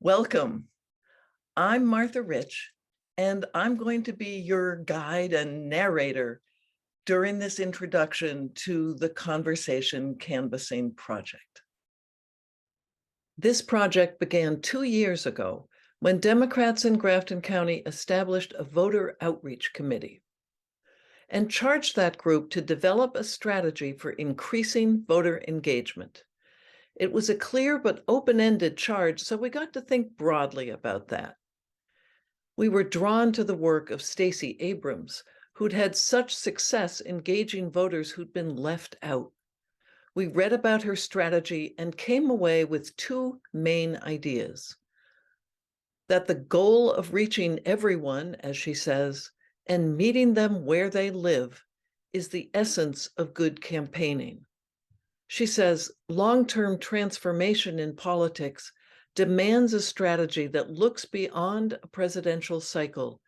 Welcome. I'm Martha Rich, and I'm going to be your guide and narrator during this introduction to the Conversation Canvassing Project. This project began 2 years ago when Democrats in Grafton County established a voter outreach committee and charged that group to develop a strategy for increasing voter engagement. It was a clear but open-ended charge, so we got to think broadly about that. We were drawn to the work of Stacey Abrams, who'd had such success engaging voters who'd been left out. We read about her strategy and came away with two main ideas. That the goal of reaching everyone, as she says, and meeting them where they live is the essence of good campaigning. She says long-term transformation in politics demands a strategy that looks beyond a presidential cycle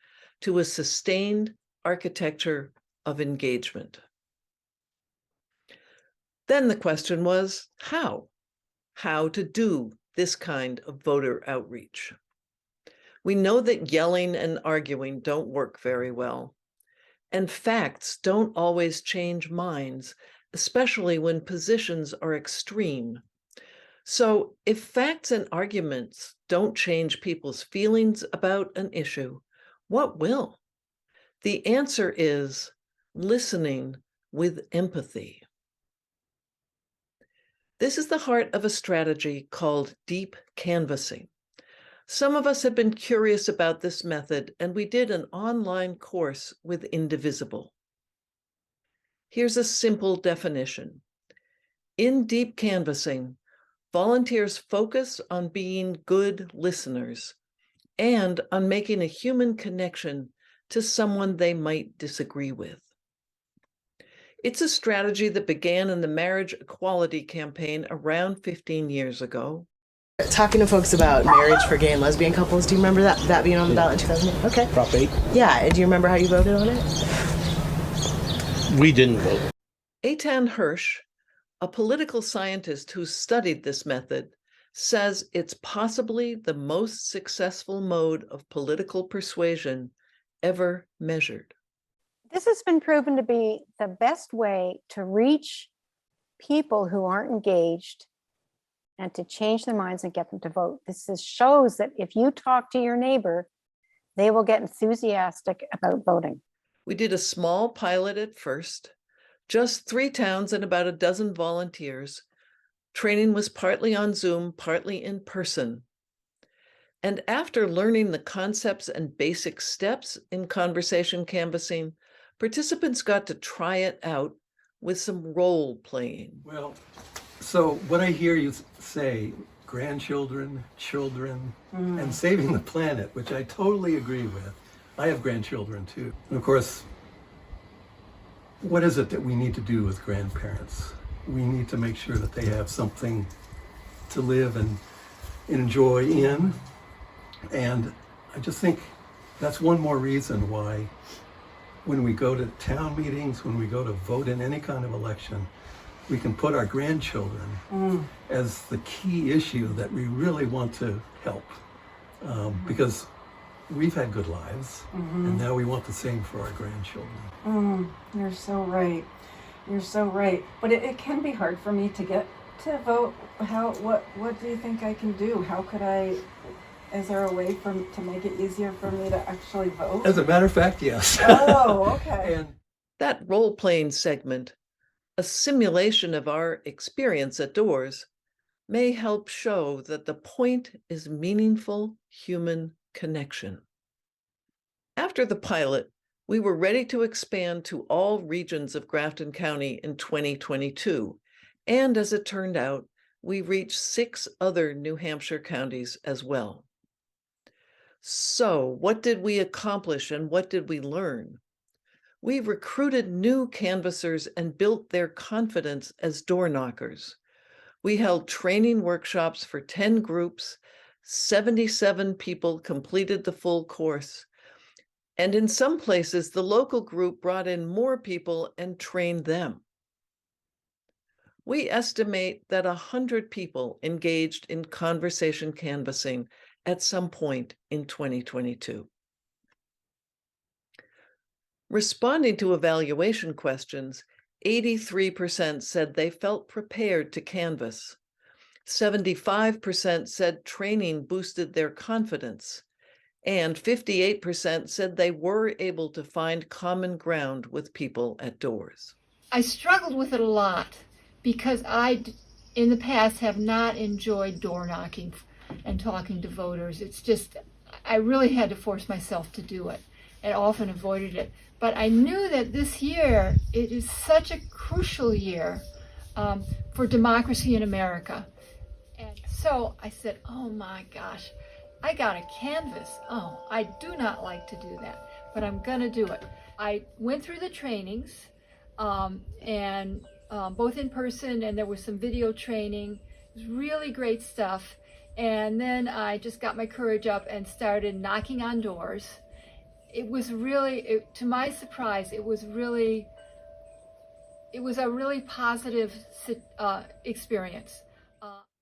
to a sustained architecture of engagement. Then the question was how to do this kind of voter outreach. We know that yelling and arguing don't work very well, and facts don't always change minds, especially when positions are extreme. So if facts and arguments don't change people's feelings about an issue, what will? The answer is listening with empathy. This is the heart of a strategy called deep canvassing. Some of us have been curious about this method, and we did an online course with Indivisible. Here's a simple definition. In deep canvassing, volunteers focus on being good listeners and on making a human connection to someone they might disagree with. It's a strategy that began in the marriage equality campaign around 15 years ago. Talking to folks about marriage for gay and lesbian couples, do you remember that being on the ballot in 2008? Okay. Prop 8? Yeah, do you remember how you voted on it? We didn't vote. Eitan Hirsch, a political scientist who studied this method, says it's possibly the most successful mode of political persuasion ever measured. This has been proven to be the best way to reach people who aren't engaged and to change their minds and get them to vote. This shows that if you talk to your neighbor, they will get enthusiastic about voting. We did a small pilot at first, just 3 towns and about a dozen volunteers. Training was partly on Zoom, partly in person. And after learning the concepts and basic steps in conversation canvassing, participants got to try it out with some role playing. Well, so what I hear you say, grandchildren, children, and saving the planet, which I totally agree with. I have grandchildren too. And of course, what is it that we need to do with grandparents? We need to make sure that they have something to live and enjoy in. And I just think that's one more reason why when we go to town meetings, when we go to vote in any kind of election, we can put our grandchildren as the key issue that we really want to help. Because we've had good lives, and now we want the same for our grandchildren. You're so right. You're so right. But it can be hard for me to get to vote. What do you think I can do? How could I, is there a way to make it easier for me to actually vote? As a matter of fact, yes. Oh, okay. And That role-playing segment, a simulation of our experience at doors, may help show that the point is meaningful human connection. After the pilot, we were ready to expand to all regions of Grafton County in 2022. And as it turned out, we reached 6 other New Hampshire counties as well. So what did we accomplish and what did we learn? We recruited new canvassers and built their confidence as door knockers. We held training workshops for 10 groups, 77 people completed the full course. And in some places, the local group brought in more people and trained them. We estimate that 100 people engaged in conversation canvassing at some point in 2022. Responding to evaluation questions, 83% said they felt prepared to canvass. 75% said training boosted their confidence, and 58% said they were able to find common ground with people at doors. I struggled with it a lot because in the past, have not enjoyed door knocking and talking to voters. It's just, I really had to force myself to do it and often avoided it. But I knew that this year, it is such a crucial year for democracy in America. And so I said, oh my gosh, I got a canvas. Oh, I do not like to do that, but I'm gonna do it. I went through the trainings and both in person, and there was some video training. It was really great stuff. And then I just got my courage up and started knocking on doors. It was really, to my surprise, it was a really positive experience.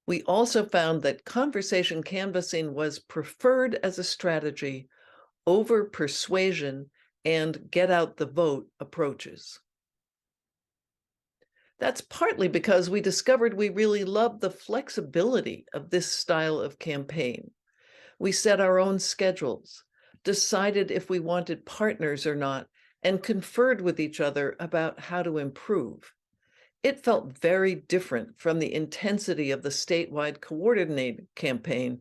We also found that conversation canvassing was preferred as a strategy over persuasion and get out the vote approaches. That's partly because we discovered we really loved the flexibility of this style of campaign. We set our own schedules, decided if we wanted partners or not, and conferred with each other about how to improve. It felt very different from the intensity of the statewide coordinated campaign,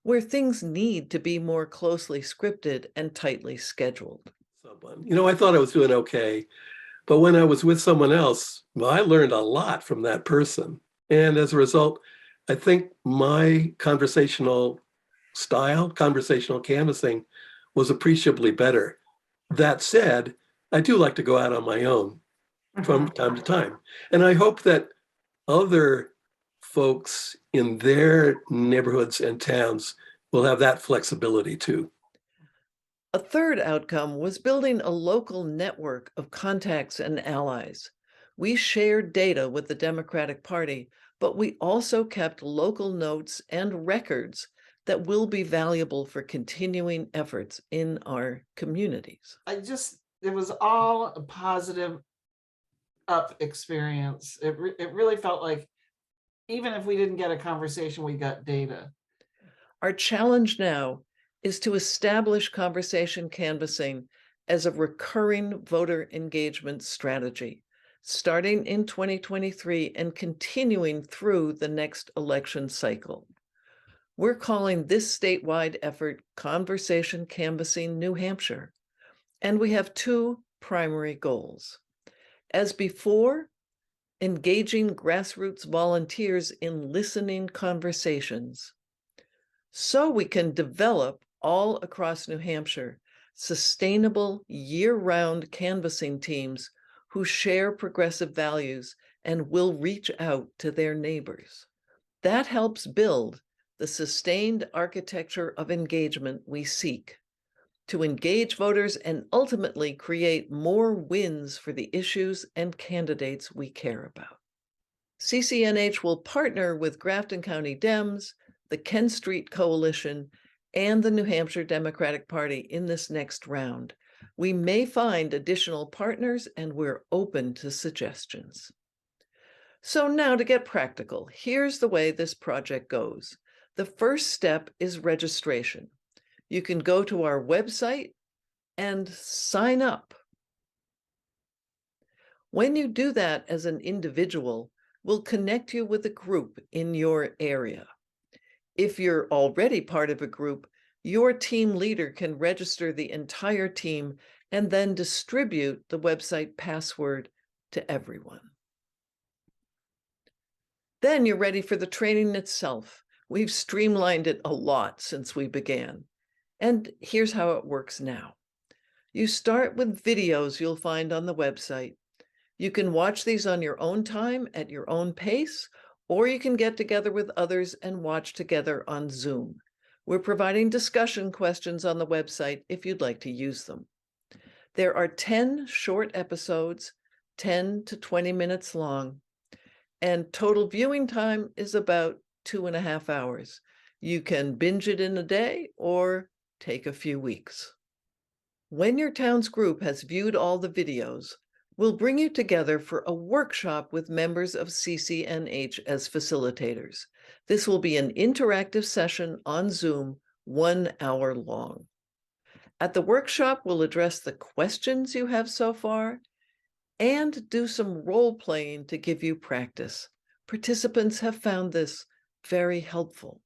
where things need to be more closely scripted and tightly scheduled. I thought I was doing okay, but when I was with someone else, well, I learned a lot from that person. And as a result, I think my conversational style, conversational canvassing, was appreciably better. That said, I do like to go out on my own from time to time. And I hope that other folks in their neighborhoods and towns will have that flexibility too. A third outcome was building a local network of contacts and allies. We shared data with the Democratic Party, but we also kept local notes and records that will be valuable for continuing efforts in our communities. It was all a positive up experience. It really felt like even if we didn't get a conversation, we got data. Our challenge now is to establish conversation canvassing as a recurring voter engagement strategy, starting in 2023 and continuing through the next election cycle. We're calling this statewide effort Conversation Canvassing New Hampshire, and we have two primary goals. As before, engaging grassroots volunteers in listening conversations, so we can develop all across New Hampshire sustainable year-round canvassing teams who share progressive values and will reach out to their neighbors. That helps build the sustained architecture of engagement we seek to engage voters and ultimately create more wins for the issues and candidates we care about. CCNH will partner with Grafton County Dems, the Ken Street Coalition, and the New Hampshire Democratic Party in this next round. We may find additional partners, and we're open to suggestions. So now to get practical, here's the way this project goes. The first step is registration. You can go to our website and sign up. When you do that as an individual, we'll connect you with a group in your area. If you're already part of a group, your team leader can register the entire team and then distribute the website password to everyone. Then you're ready for the training itself. We've streamlined it a lot since we began. And here's how it works now. You start with videos you'll find on the website. You can watch these on your own time at your own pace, or you can get together with others and watch together on Zoom. We're providing discussion questions on the website if you'd like to use them. There are 10 short episodes, 10 to 20 minutes long, and total viewing time is about 2.5 hours. You can binge it in a day or take a few weeks. When your town's group has viewed all the videos, we'll bring you together for a workshop with members of CCNH as facilitators. This will be an interactive session on Zoom, 1 hour long. At the workshop, we'll address the questions you have so far and do some role playing to give you practice. Participants have found this very helpful.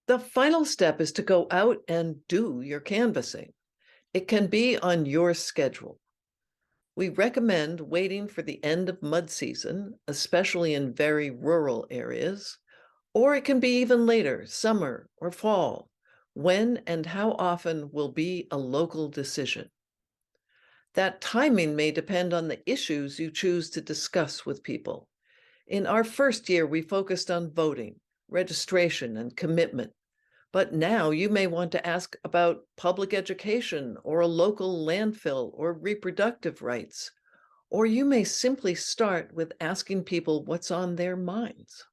The final step is to go out and do your canvassing. It can be on your schedule. We recommend waiting for the end of mud season, especially in very rural areas, or it can be even later, summer or fall. When and how often will be a local decision. That timing may depend on the issues you choose to discuss with people. In our first year, we focused on voting, registration, and commitment. But now you may want to ask about public education or a local landfill or reproductive rights. Or you may simply start with asking people what's on their minds.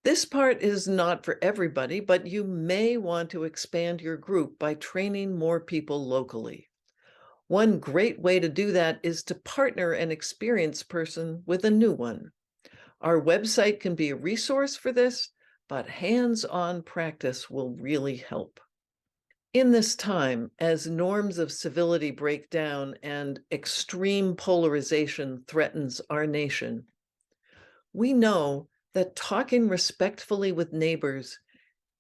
This part is not for everybody, but you may want to expand your group by training more people locally. One great way to do that is to partner an experienced person with a new one. Our website can be a resource for this, but hands-on practice will really help. In this time, as norms of civility break down and extreme polarization threatens our nation, we know that talking respectfully with neighbors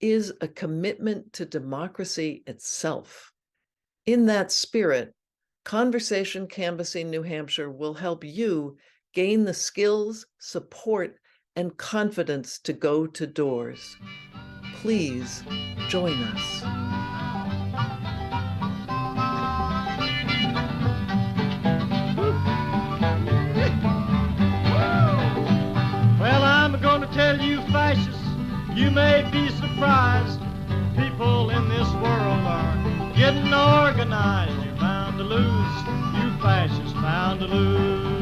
is a commitment to democracy itself. In that spirit, Conversation Canvassing New Hampshire will help you gain the skills, support, and confidence to go to doors. Please join us. Well, I'm going to tell you, fascists, you may be surprised. People in this world are getting organized. You're bound to lose, you fascists bound to lose.